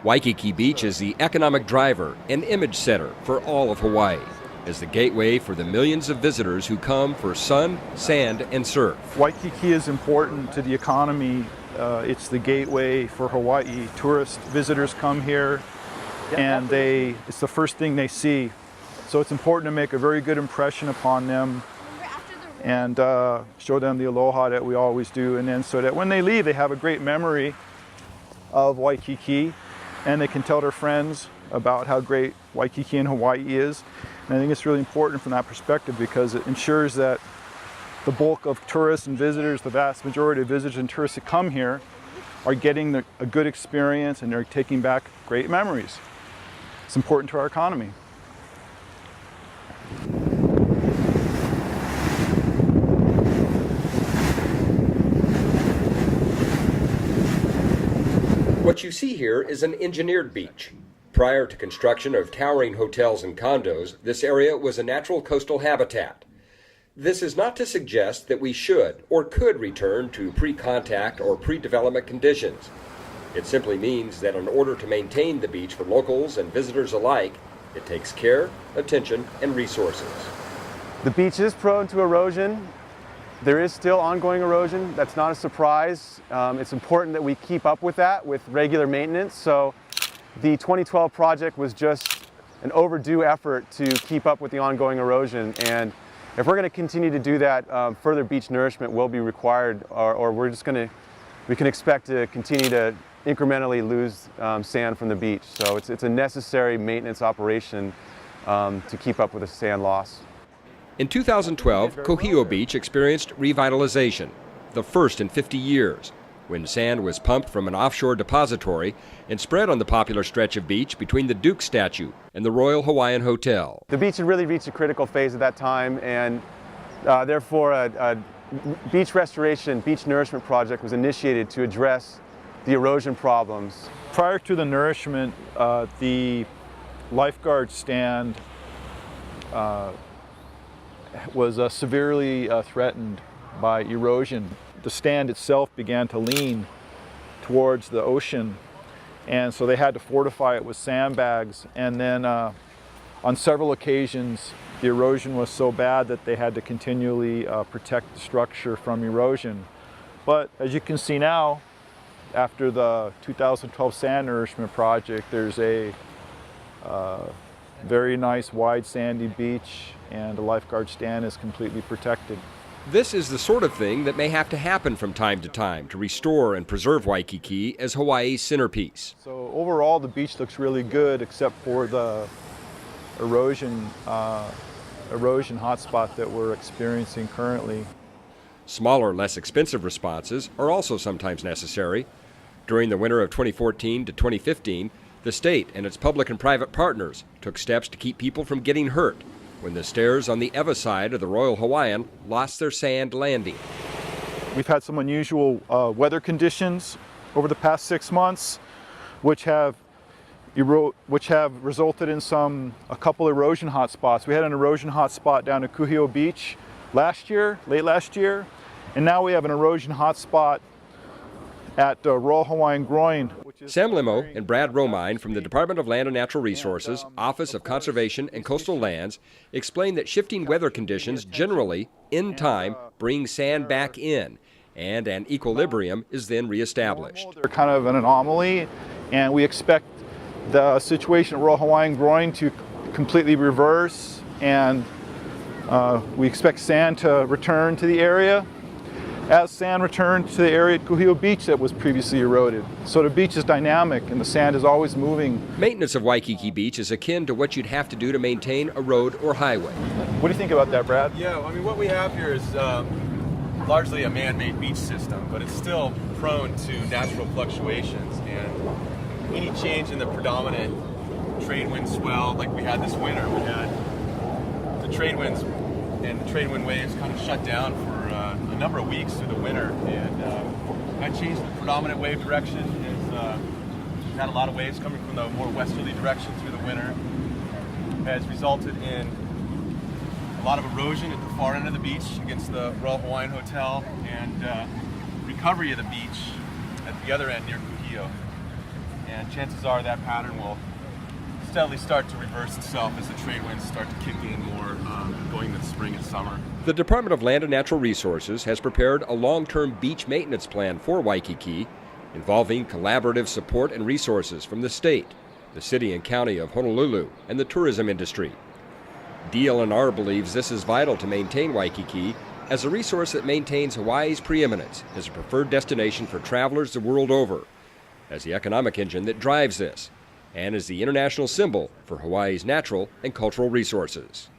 Waikiki Beach is the economic driver and image setter for all of Hawaii, as the gateway for the millions of visitors who come for sun, sand, and surf. Waikiki is important to the economy. It's the gateway for Hawaii. Tourist visitors come here and it's the first thing they see. So it's important to make a very good impression upon them and show them the aloha that we always do, and then so that when they leave they have a great memory of Waikiki and they can tell their friends about how great Waikiki and Hawaii is. And I think it's really important from that perspective because it ensures that the bulk of tourists and visitors, the vast majority of visitors and tourists that come here, are getting a good experience and they're taking back great memories. It's important to our economy. What you see here is an engineered beach. Prior to construction of towering hotels and condos, this area was a natural coastal habitat. This is not to suggest that we should or could return to pre-contact or pre-development conditions. It simply means that in order to maintain the beach for locals and visitors alike, it takes care, attention, and resources. The beach is prone to erosion. There is still ongoing erosion. That's not a surprise. It's important that we keep up with that with regular maintenance. So the 2012 project was just an overdue effort to keep up with the ongoing erosion. And if we're going to continue to do that, further beach nourishment will be required, or we can expect to continue to incrementally lose sand from the beach. So it's a necessary maintenance operation to keep up with the sand loss. In 2012, Kohio Beach experienced revitalization, the first in 50 years, when sand was pumped from an offshore depository and spread on the popular stretch of beach between the Duke statue and the Royal Hawaiian Hotel. The beach had really reached a critical phase at that time, and therefore a beach restoration, beach nourishment project was initiated to address the erosion problems. Prior to the nourishment, the lifeguard stand was severely threatened by erosion. The stand itself began to lean towards the ocean, and so they had to fortify it with sandbags. And then on several occasions the erosion was so bad that they had to continually protect the structure from erosion. But as you can see now, after the 2012 sand nourishment project, there's a very nice wide sandy beach, and the lifeguard stand is completely protected. This is the sort of thing that may have to happen from time to time to restore and preserve Waikiki as Hawaii's centerpiece. So overall the beach looks really good except for the erosion hotspot that we're experiencing currently. Smaller, less expensive responses are also sometimes necessary. During the winter of 2014 to 2015, the state and its public and private partners took steps to keep people from getting hurt when the stairs on the Ewa side of the Royal Hawaiian lost their sand landing. We've had some unusual weather conditions over the past 6 months, which have resulted in a couple erosion hotspots. We had an erosion hotspot down at Kohio Beach late last year, and now we have an erosion hotspot at Royal Hawaiian Groin. Sam Limo and Brad Romine from the Department of Land and Natural Resources, Office of Conservation and Coastal Lands, explain that shifting weather conditions generally, in time, bring sand back in, and an equilibrium is then reestablished. They're kind of an anomaly, and we expect the situation at Royal Hawaiian Groin to completely reverse, and we expect sand to return to the area as sand returned to the area at Kohio Beach that was previously eroded. So the beach is dynamic and the sand is always moving. Maintenance of Waikiki Beach is akin to what you'd have to do to maintain a road or highway. What do you think about that, Brad? Yeah, I mean, what we have here is largely a man-made beach system, but it's still prone to natural fluctuations, and any change in the predominant trade wind swell, like we had this winter, we had the trade winds and the trade wind waves kind of shut down for a number of weeks through the winter, and that changed the predominant wave direction. We had a lot of waves coming from the more westerly direction through the winter. Has resulted in a lot of erosion at the far end of the beach against the Royal Hawaiian Hotel, and recovery of the beach at the other end near Kohio. and chances are that pattern will steadily start to reverse itself as the trade winds start to kick in more going into the spring and summer. The Department of Land and Natural Resources has prepared a long-term beach maintenance plan for Waikiki, involving collaborative support and resources from the state, the city and county of Honolulu, and the tourism industry. DLNR believes this is vital to maintain Waikiki as a resource that maintains Hawaii's preeminence as a preferred destination for travelers the world over, as the economic engine that drives this, and as the international symbol for Hawaii's natural and cultural resources.